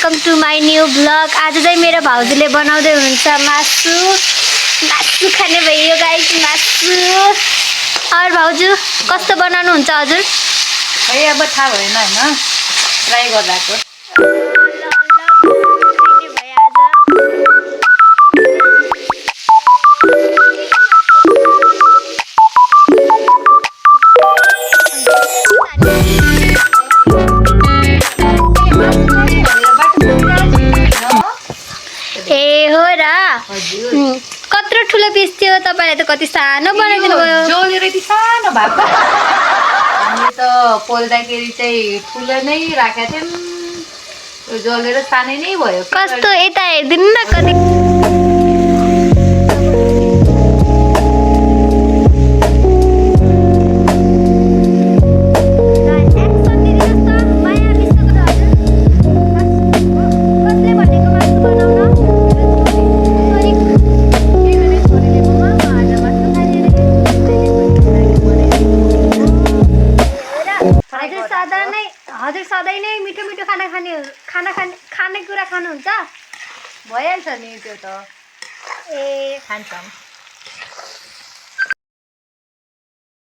Welcome to my new blog. आज चाहिँ मेरो भाउजूले बनाउँदै हुनुहुन्छ मासु। मासु खाने भयो गाइस, मासु। और भाउजू कस्तो बनाउनुहुन्छ हजुर? खै अब थाहा भएन हैन, ट्राई गर्दाको। ए हो र, कत्रो ठुलो पिस थियो? तपाईले त कति सानो बनाइदिनु भयो। जोलेर यति सानो भएको। हामीले त पोल्दाखेरि चाहिँ ठुलो नै राखेका थियौँ, जोलेर सानै नै भयो। कस्तो यता हेर्दिनु न कति हजुर सधैँ नै मिठो मिठो खाने कुरा खानुहुन्छ? भइहाल्छ नि त्यो त। ए खान्छौँ।